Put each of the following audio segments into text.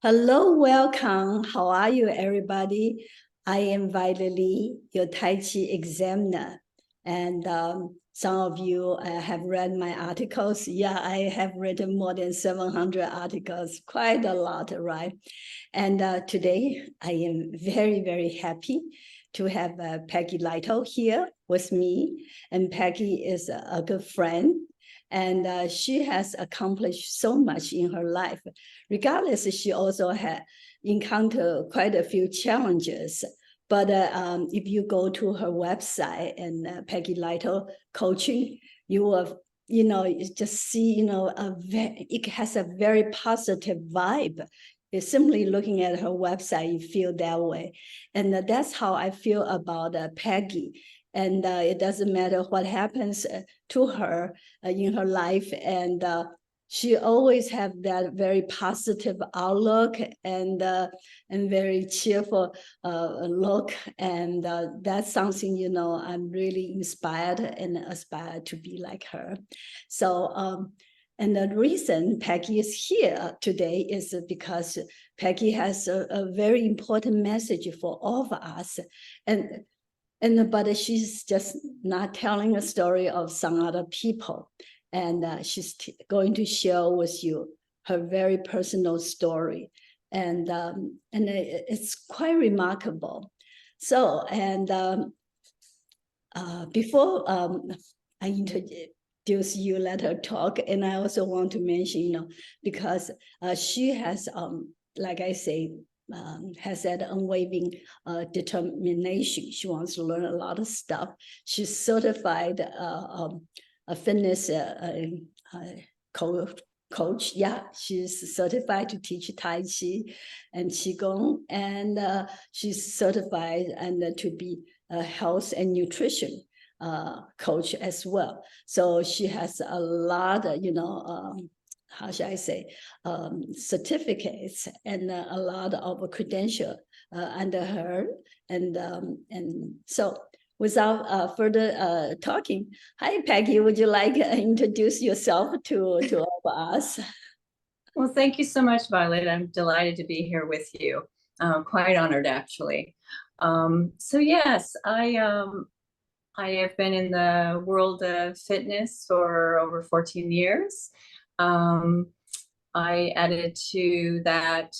Hello, welcome. How are you, everybody? I am Lytle, your Tai Chi examiner. And some of you have read my articles. Yeah, I have written more than 700 articles, quite a lot, right? And today I am very, very happy to have Peggy Lytle here with me. And Peggy is a good friend. And she has accomplished so much in her life. Regardless, she also had encountered quite a few challenges. But if you go to her website and Peggy Lytle Coaching, you will, just see, it has a very positive vibe. It's simply looking at her website, you feel that way. And that's how I feel about Peggy. And it doesn't matter what happens to her in her life. And she always have that very positive outlook and very cheerful look. And that's something, I'm really inspired and aspire to be like her. So, and the reason Peggy is here today is because Peggy has a very important message for all of us. But she's just not telling a story of some other people. And she's going to share with you her very personal story. And it's quite remarkable. So, before I introduce you, let her talk. And I also want to mention, because she has, like I say, has that unwavering determination. She wants to learn a lot of stuff. She's certified a fitness coach. Yeah, she's certified to teach Tai Chi and Qigong, and she's certified and to be a health and nutrition coach as well. So she has a lot of, how should I say, certificates and a lot of credentials under her. And so without further talking, hi, Peggy, would you like to introduce yourself to all of us? Well, thank you so much, Violet. I'm delighted to be here with you. Quite honored, actually. So yes, I have been in the world of fitness for over 14 years. I added to that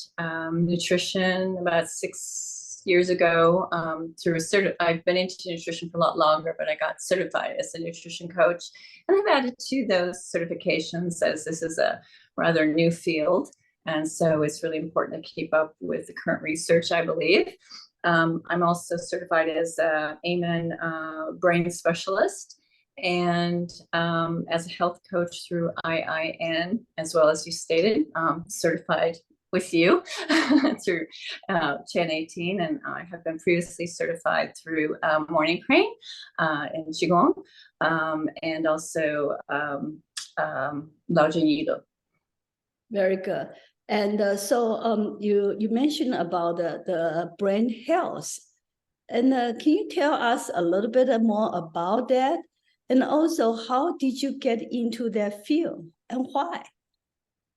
nutrition about 6 years ago through I've been into nutrition for a lot longer, but I got certified as a nutrition coach. And I've added to those certifications as this is a rather new field. And so it's really important to keep up with the current research, I believe. I'm also certified as a Amen brain specialist and as a health coach through IIN, as well as you stated, certified with you through Chen 18, and I have been previously certified through Morning Crane in Qigong, and also Lao Yido. Very good. And so you mentioned about the brain health. And can you tell us a little bit more about that? And also, how did you get into that field and why?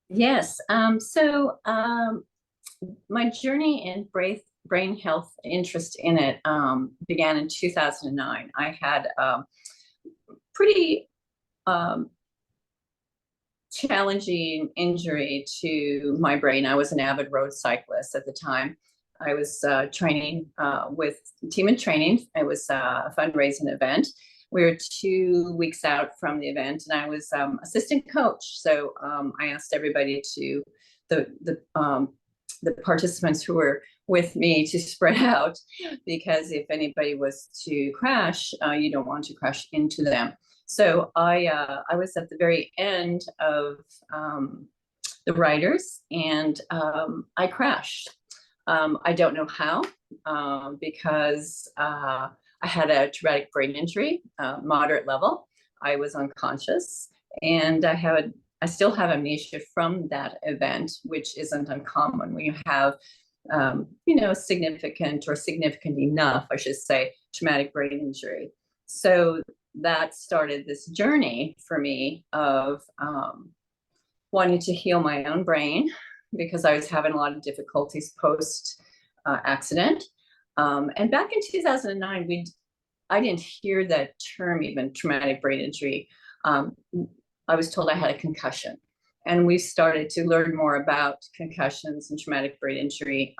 Yes. My journey in brain health interest in it began in 2009. I had pretty challenging injury to my brain. I was an avid road cyclist at the time. I was training with Team in Training. It was a fundraising event. We were 2 weeks out from the event, and I was assistant coach. So I asked everybody to the participants who were with me to spread out, because if anybody was to crash, you don't want to crash into them. So I was at the very end of the riders, and I crashed. I don't know how, because I had a traumatic brain injury, moderate level. I was unconscious, and I still have amnesia from that event, which isn't uncommon when you have, significant or significant enough, I should say, traumatic brain injury. So that started this journey for me of wanting to heal my own brain because I was having a lot of difficulties post accident. And back in 2009, I didn't hear that term, even traumatic brain injury. I was told I had a concussion. And we started to learn more about concussions and traumatic brain injury,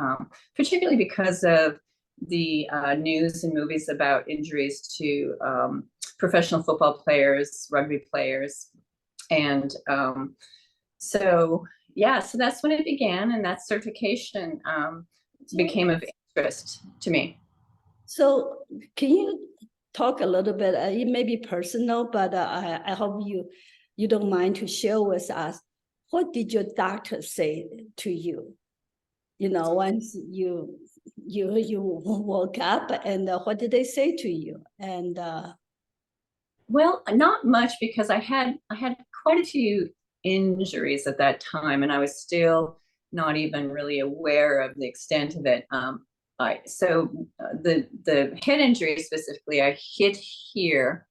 particularly because of the news and movies about injuries to professional football players, rugby players. And so that's when it began, and that certification became of interest to me. So can you talk a little bit, it may be personal, but I hope you don't mind to share with us, what did your doctor say to you? You know, once you woke up, and what did they say to you? And well, not much, because I had quite a few injuries at that time, and I was still not even really aware of the extent of it. The head injury specifically, I hit here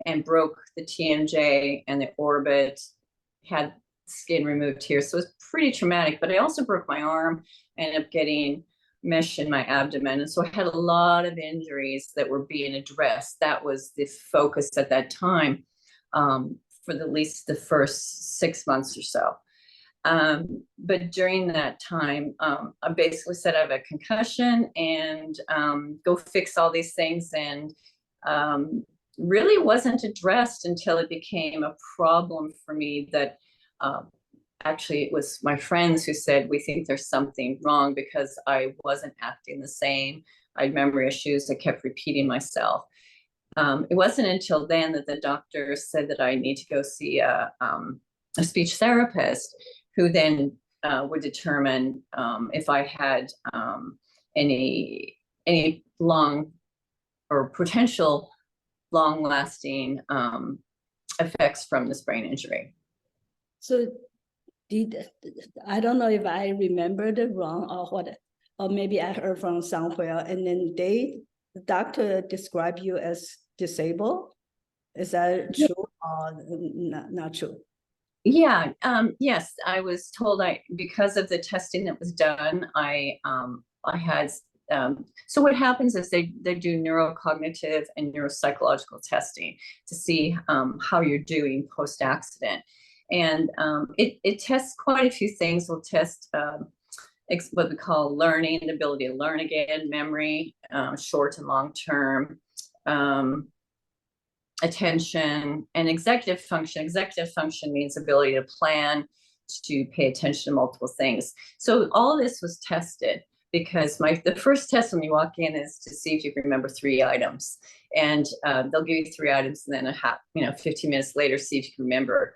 and broke the TMJ and the orbit, had skin removed here, so it was pretty traumatic. But I also broke my arm, ended up getting mesh in my abdomen, and so I had a lot of injuries that were being addressed. That was the focus at that time, for at least the first 6 months or so. But during that time, I basically said I have a concussion, and go fix all these things, and really wasn't addressed until it became a problem for me. That actually, it was my friends who said, we think there's something wrong, because I wasn't acting the same. I had memory issues. I kept repeating myself. It wasn't until then that the doctor said that I need to go see a speech therapist, who then would determine if I had any long or potential long-lasting effects from this brain injury. so I don't know if I remembered it wrong or what, or maybe I heard from somewhere, and then the doctor described you as disabled. Is that true or not true? Yeah, yes, I was told because of the testing that was done, I had, so what happens is they do neurocognitive and neuropsychological testing to see how you're doing post-accident. And it tests quite a few things. We'll test what we call learning, the ability to learn again, memory, short and long term, attention, and executive function. Executive function means ability to plan, to pay attention to multiple things. So all this was tested, because the first test when you walk in is to see if you can remember 3 items, and they'll give you 3 items, and then 15 minutes later, see if you can remember.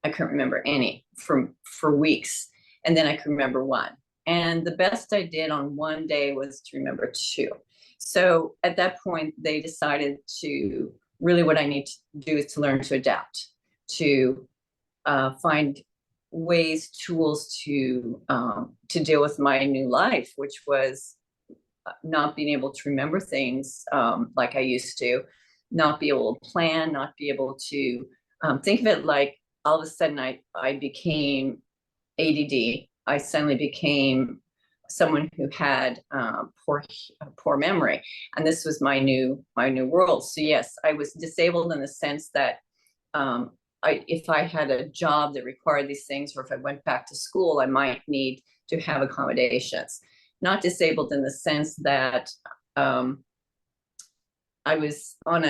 I couldn't remember any for weeks, and then I could remember 1. And the best I did on one day was to remember 2. So at that point, they decided to really, what I need to do is to learn to adapt, to find ways, tools to deal with my new life, which was not being able to remember things like I used to, not be able to plan, not be able to think of it like all of a sudden I became ADD. I suddenly became someone who had poor memory, and this was my new world. So yes, I was disabled in the sense that if I had a job that required these things, or if I went back to school, I might need to have accommodations. Not disabled in the sense that I was on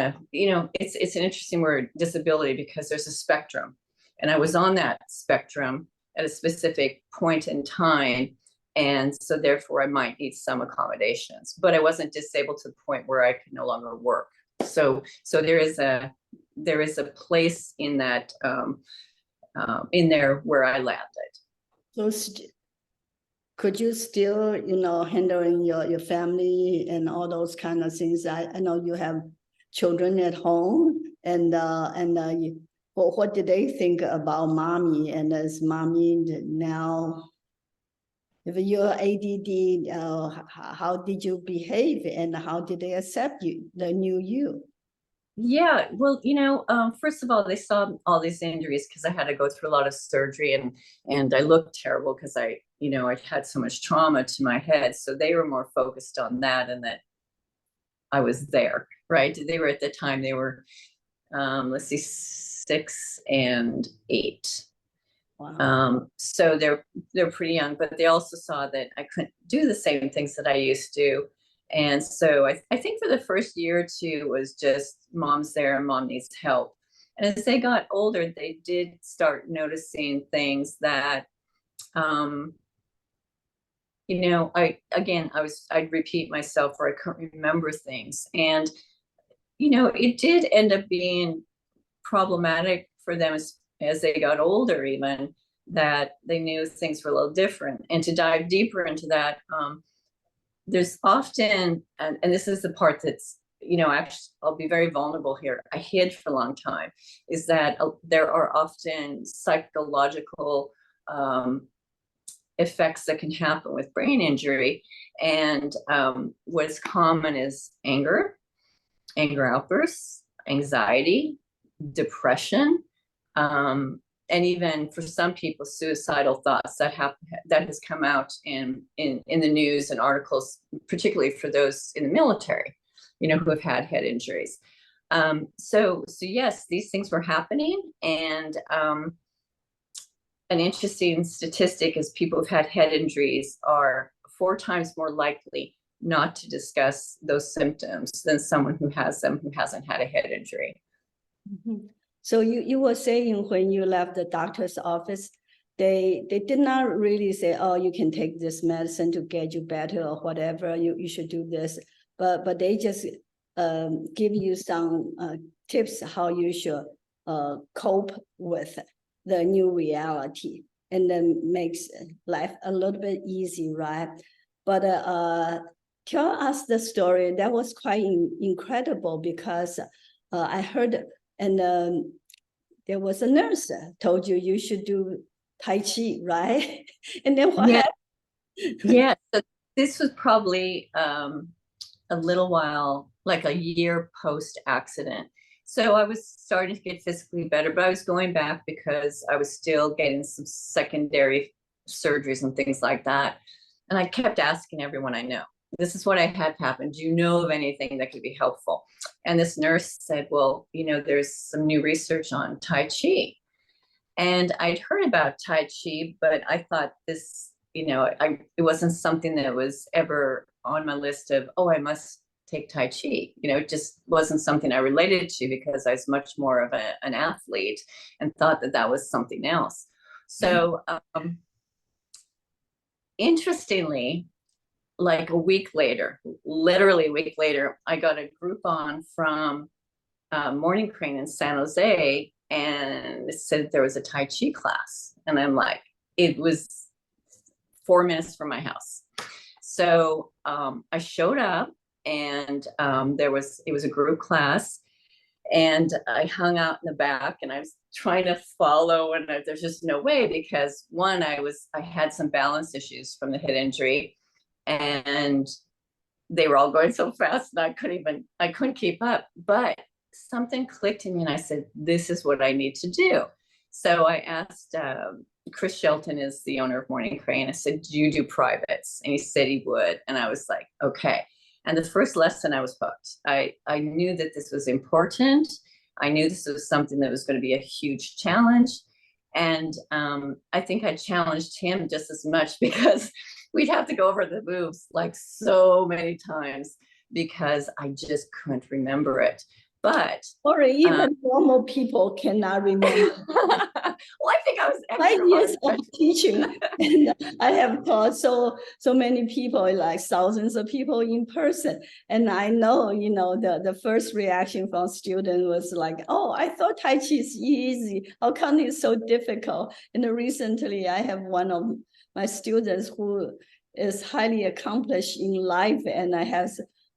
it's an interesting word, disability, because there's a spectrum, and I was on that spectrum at a specific point in time. And so therefore I might need some accommodations, but I wasn't disabled to the point where I could no longer work. So there is a place in that, in there where I landed. So could you still, handling your family and all those kind of things? I know you have children at home, and what did they think about mommy? And as mommy now, if you're ADD, how did you behave, and how did they accept you, the new you? Yeah, well, first of all, they saw all these injuries because I had to go through a lot of surgery, and I looked terrible because I had so much trauma to my head. So they were more focused on that and that I was there, right? They were at the time, they were let's see, 6 and 8. Wow. So they're pretty young, but they also saw that I couldn't do the same things that I used to. And so I think for the first year or two was just mom's there and mom needs help. And as they got older, they did start noticing things that um, I'd repeat myself or I couldn't remember things. And it did end up being problematic for them as they got older, even that they knew things were a little different. And to dive deeper into that, there's often, and this is the part that's, actually, I'll be very vulnerable here. I hid for a long time, is that there are often psychological effects that can happen with brain injury. And what's common is anger outbursts, anxiety, depression, and even for some people, suicidal thoughts that has come out in the news and articles, particularly for those in the military, who have had head injuries. So yes, these things were happening, and an interesting statistic is people who've had head injuries are 4 times more likely not to discuss those symptoms than someone who has them who hasn't had a head injury. Mm-hmm. So you were saying when you left the doctor's office, they did not really say, oh, you can take this medicine to get you better or whatever, you should do this, but they just give you some tips how you should cope with the new reality, and then makes life a little bit easy, right? But tell us the story. That was quite incredible because I heard, and there was a nurse told you should do Tai Chi, right? And then what happened? Yeah. So this was probably a little while, like a year post accident. So I was starting to get physically better, but I was going back because I was still getting some secondary surgeries and things like that. And I kept asking everyone I know, this is what I had happen. Do you know of anything that could be helpful? And this nurse said, well, there's some new research on Tai Chi. And I'd heard about Tai Chi, but I thought this, it wasn't something that was ever on my list of, oh, I must take Tai Chi. It just wasn't something I related to because I was much more of an athlete and thought that was something else. So interestingly, like a week later, literally a week later, I got a Groupon from Morning Crane in San Jose, and it said there was a Tai Chi class. And I'm like, it was 4 minutes from my house. So I showed up, and it was a group class, and I hung out in the back, and I was trying to follow, and there's just no way, because one, I had some balance issues from the head injury, and they were all going so fast and I couldn't keep up. But something clicked in me, and I said, this is what I need to do. So I asked, Chris Shelton is the owner of Morning Crane. I said, do you do privates? And he said he would. And I was like, okay. And the first lesson, I was hooked. I knew that this was important. I knew this was something that was going to be a huge challenge. And I think I challenged him just as much, because we'd have to go over the moves like so many times because I just couldn't remember it. But or even normal people cannot remember. well, I think I was 5 years of teaching, and I have taught so many people, like thousands of people in person. And I know, the first reaction from students was like, oh, I thought Tai Chi is easy. How come it's so difficult? And recently I have one of my students who is highly accomplished in life, and I have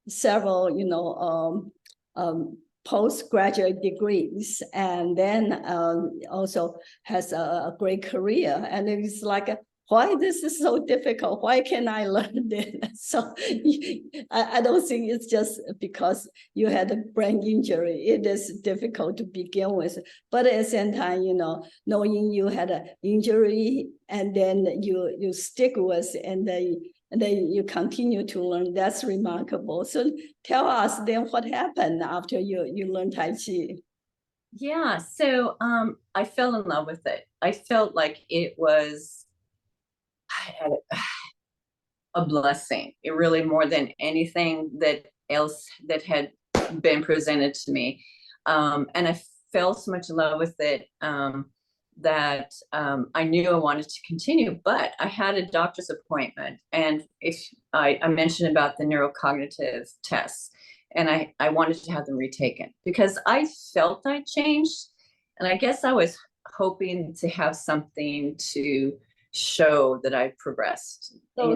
several, postgraduate degrees, and then also has a great career. And it's like, why this is so difficult? Why can I learn this? So I don't think it's just because you had a brain injury. It is difficult to begin with. But at the same time, knowing you had an injury and then you stick with and then you continue to learn, that's remarkable. So tell us then what happened after you learned Tai Chi. Yeah, so I fell in love with it. I felt like it was a blessing. It really, more than anything that else that had been presented to me. And I fell so much in love with it that I knew I wanted to continue, but I had a doctor's appointment. And if I mentioned about the neurocognitive tests, and I wanted to have them retaken because I felt I changed. And I guess I was hoping to have something to show that I progressed. So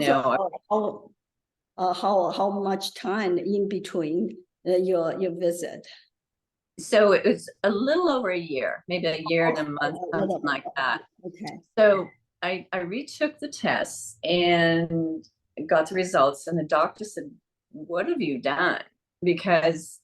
how much time in between your visit? So it was a little over a year, maybe a year and a month, something like that. Okay. So I retook the tests and got the results, and the doctor said, "What have you done?" Because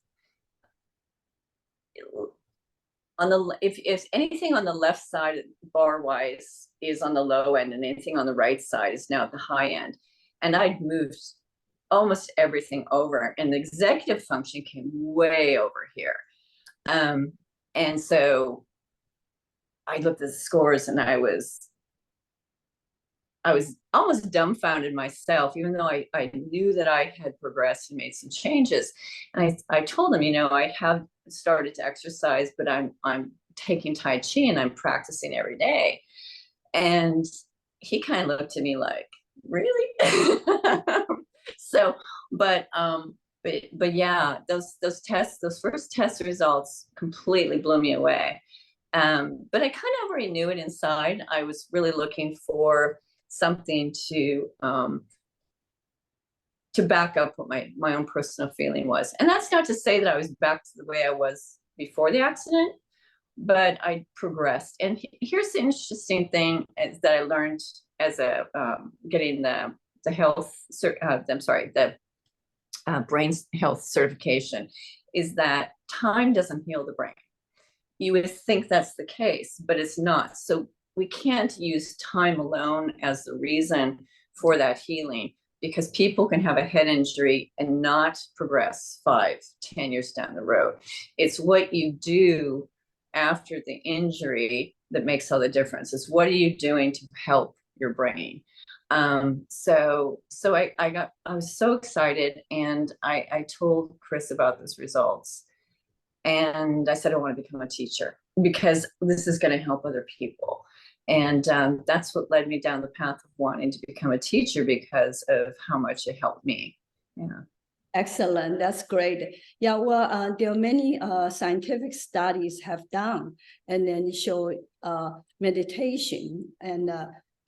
if anything on the left side bar wise is on the low end, and anything on the right side is now at the high end, and I'd moved almost everything over, and the executive function came way over here. And so I looked at the scores and I was almost dumbfounded myself, even though I knew that I had progressed and made some changes. And I told him, I have started to exercise, but I'm taking Tai Chi and I'm practicing every day. And he kind of looked at me like, really? So, but yeah, those first test results completely blew me away. But I kind of already knew it inside. I was really looking for something to back up what my own personal feeling was. And that's not to say that I was back to the way I was before the accident, but I progressed. And here's the interesting thing is that I learned as getting the brain health certification, is that time doesn't heal the brain. You would think that's the case, but it's not. So we can't use time alone as the reason for that healing, because people can have a head injury and not progress 5-10 years down the road. It's what you do after the injury that makes all the difference. It's what are you doing to help your brain? So I was so excited, and I told Chris about those results. And I said, I want to become a teacher because this is going to help other people. And that's what led me down the path of wanting to become a teacher, because of how much it helped me. Yeah. Excellent. That's great. Yeah, well, there are many scientific studies have done and then show meditation and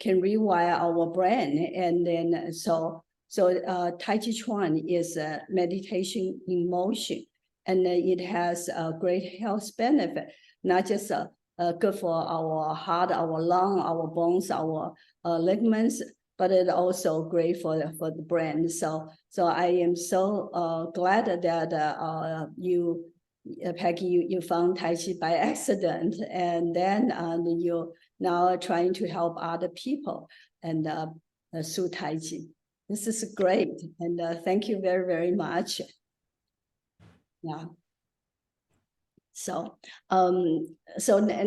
can rewire our brain. And then so Tai Chi Chuan is meditation in motion, and it has a great health benefit, not just good for our heart, our lung, our bones, our ligaments, but it also great for the brain. So I am so glad that you, Peggy, you found Tai Chi by accident, and then you now trying to help other people and through Tai Chi. This is great, and thank you very, very much. Yeah. So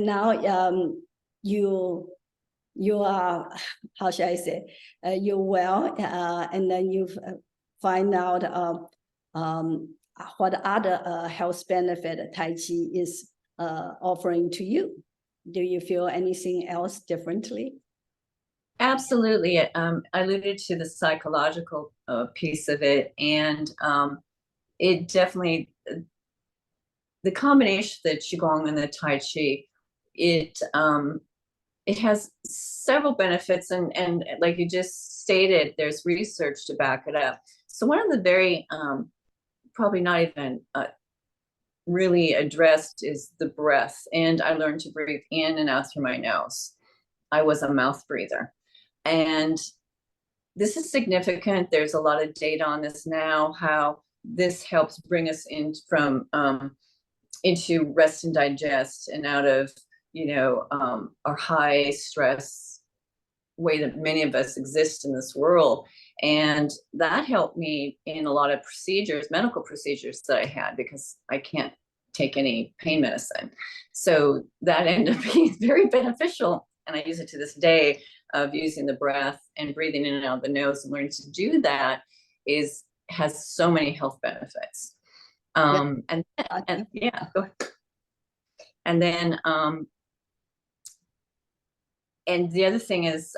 now you are, how should I say, you're well, and then you find out what other health benefit Tai Chi is offering to you. Do you feel anything else differently? Absolutely. I alluded to the psychological piece of it, and it definitely, the combination of the Qigong and the Tai Chi, it has several benefits, and like you just stated, there's research to back it up. So one of the very probably not even really addressed is the breath. And I learned to breathe in and out through my nose. I was a mouth breather. And this is significant. There's a lot of data on this now, how this helps bring us in from into rest and digest and out of, our high stress way that many of us exist in this world. And that helped me in a lot of procedures, medical procedures that I had, because I can't take any pain medicine. So that ended up being very beneficial. And I use it to this day, of using the breath and breathing in and out of the nose, and learning to do that has so many health benefits. And yeah, go ahead. And then and the other thing is,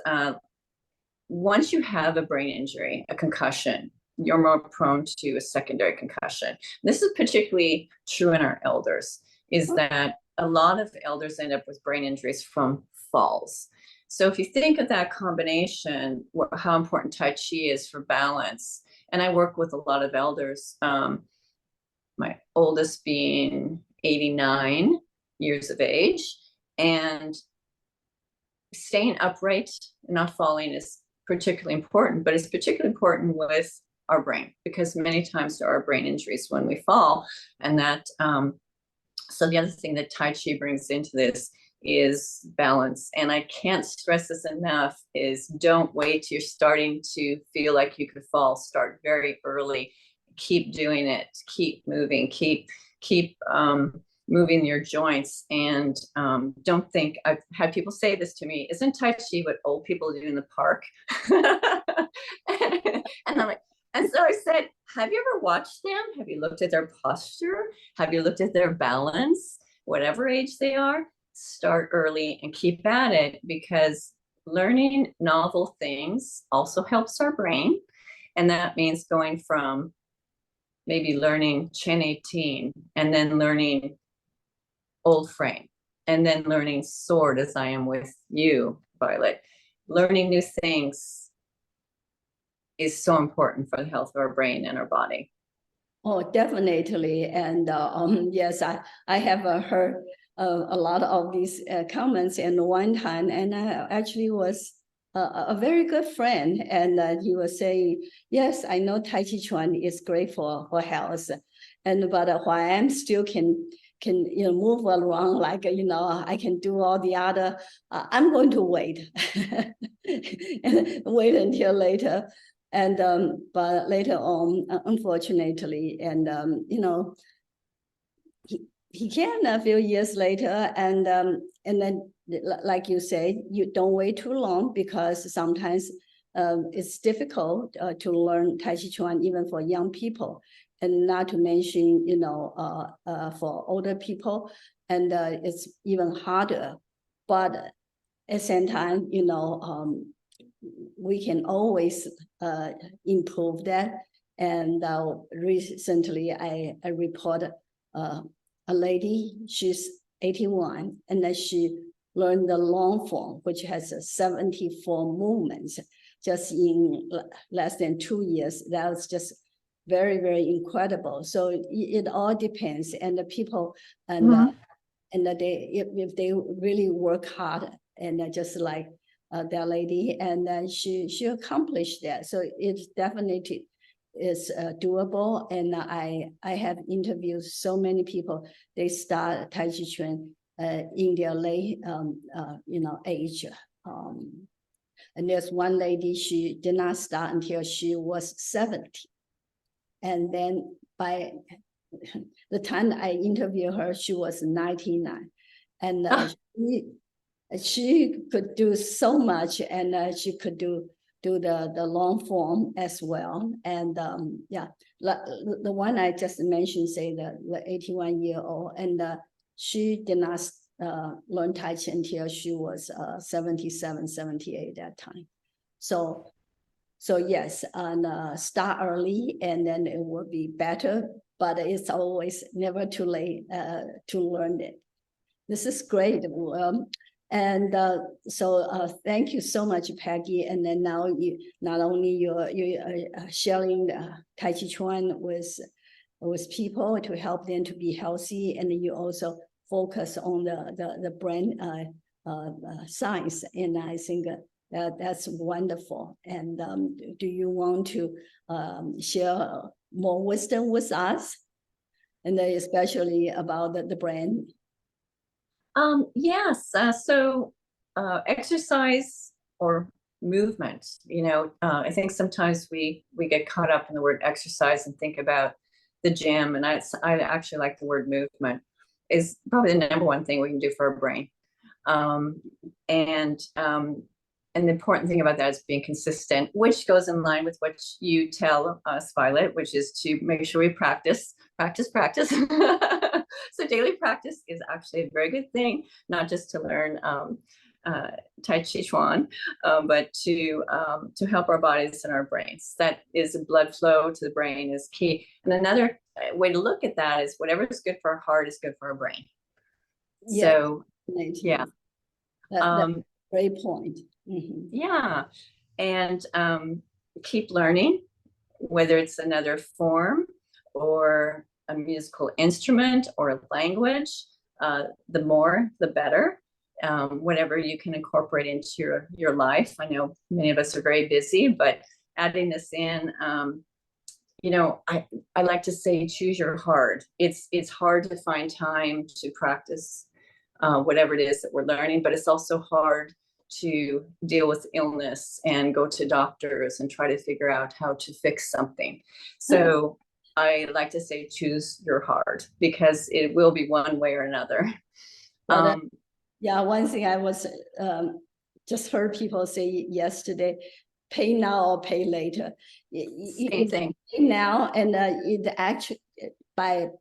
once you have a brain injury, a concussion, you're more prone to a secondary concussion. This is particularly true in our elders, is that a lot of elders end up with brain injuries from falls. So if you think of that combination, how important Tai Chi is for balance, and I work with a lot of elders, my oldest being 89 years of age, and staying upright and not falling is particularly important, but it's particularly important with our brain, because many times there are brain injuries when we fall. And that, so the other thing that Tai Chi brings into this is balance. And I can't stress this enough, is don't wait till you're starting to feel like you could fall. Start very early. Keep doing it. Keep moving. Keep moving your joints. And don't think, I've had people say this to me, isn't Tai Chi what old people do in the park? And I'm like, and so I said, have you ever watched them? Have you looked at their posture? Have you looked at their balance? Whatever age they are, start early and keep at it, because learning novel things also helps our brain. And that means going from maybe learning Chen 18 and then learning old frame and then learning sword, as I am with you, Violet. Learning new things is so important for the health of our brain and our body. Oh, definitely. And yes, I have heard a lot of these comments in one time, and I actually was a very good friend, and he was saying, yes, I know Tai Chi Chuan is great for health, and but while I'm still can move around, like I can do all the other, I'm going to wait and wait until later. And but later on, unfortunately, and he can a few years later, and then like you say, you don't wait too long, because sometimes it's difficult to learn Tai Chi Chuan even for young people, and not to mention for older people, and it's even harder. But at the same time, we can always improve that. And recently I reported a lady, she's 81, and then she learned the long form, which has 74 movements just in less than 2 years. That was just very, very incredible. So it all depends, and the people, and they, if they really work hard, and just like that lady, and then she accomplished that. So it definitely is doable. And I have interviewed so many people. They start Tai Chi Chuan in their late age. And there's one lady, she did not start until she was 70. And then by the time I interviewed her, she was 99. And she could do so much, and she could do the long form as well. And yeah, the one I just mentioned, say the 81-year-old, and she did not learn Tai Chi until she was 77, 78 that time. So yes, and start early, and then it will be better. But it's always never too late to learn it. This is great. And so thank you so much, Peggy. And then now you not only you're sharing the Tai Chi Chuan with people to help them to be healthy, and then you also focus on the brain science. And I think That's wonderful. And do you want to share more wisdom with us? And especially about the brand? Yes. So exercise or movement, I think sometimes we get caught up in the word exercise and think about the gym. And I actually like the word movement is probably the number one thing we can do for our brain. And the important thing about that is being consistent, which goes in line with what you tell us, Violet, which is to make sure we practice. So daily practice is actually a very good thing, not just to learn Tai Chi Chuan, but to help our bodies and our brains. That is blood flow to the brain is key. And another way to look at that is whatever is good for our heart is good for our brain. Yeah, so yeah. that's a great point. Yeah. And keep learning, whether it's another form or a musical instrument or a language, the more, the better. Whatever you can incorporate into your life. I know many of us are very busy, but adding this in, I like to say, choose your hard. It's hard to find time to practice whatever it is that we're learning, but it's also hard to deal with illness and go to doctors and try to figure out how to fix something. So I like to say, choose your hard, because it will be one way or another. Yeah, one thing I was just heard people say yesterday, pay now or pay later. Same thing. Pay now, and it actually by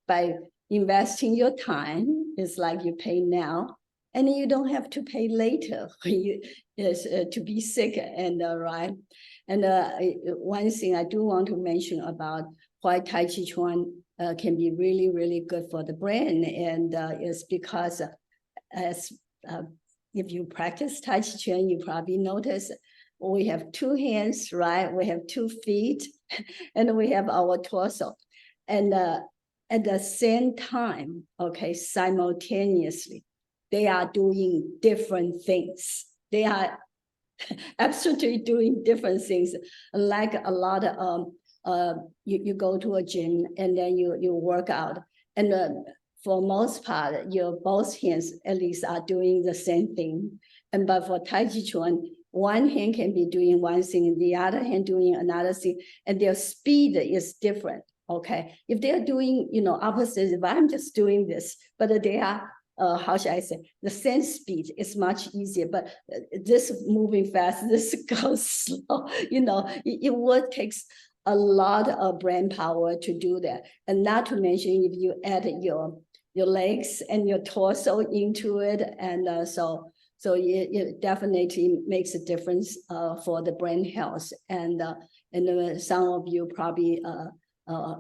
investing your time, it's like you pay now, and you don't have to pay later when you to be sick and right. And one thing I do want to mention about why Tai Chi Chuan can be really, really good for the brain, and is because as if you practice Tai Chi Chuan, you probably notice we have two hands, right? We have 2 feet, and we have our torso. And at the same time, okay, simultaneously, they are doing different things. They are absolutely doing different things. Like a lot of, you go to a gym and then you work out. And for most part, your both hands at least are doing the same thing. And but for Tai Chi Chuan, one hand can be doing one thing, and the other hand doing another thing, and their speed is different. Okay, if they're doing, opposite, if I'm just doing this, but they are, how should I say, the same speed is much easier, but this moving fast, this goes slow, it would takes a lot of brain power to do that. And not to mention if you add your legs and your torso into it, and so it definitely makes a difference for the brain health. And some of you probably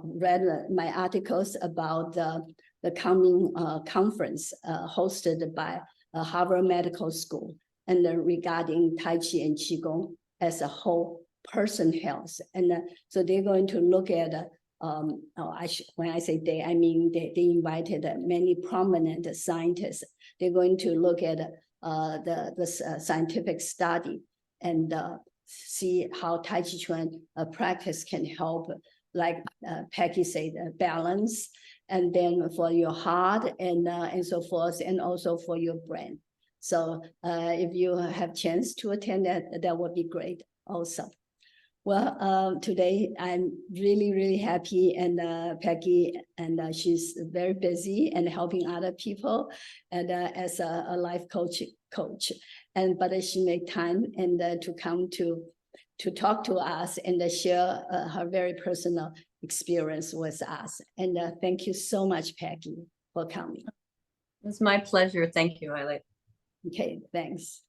read my articles about the coming conference hosted by Harvard Medical School, and regarding Tai Chi and Qigong as a whole person health. And so they're going to look at, when I say they, I mean they invited many prominent scientists. They're going to look at the scientific study and see how Tai Chi Chuan practice can help, like Peggy said, balance, and then for your heart and so forth, and also for your brain. So if you have chance to attend that would be great also. Well, today I'm really, really happy, and Peggy, and she's very busy and helping other people, and as a life coach, but she made time and to come to talk to us and share her very personal experience with us. And thank you so much, Peggy, for coming. It's my pleasure. Thank you, Lytle. Okay, thanks.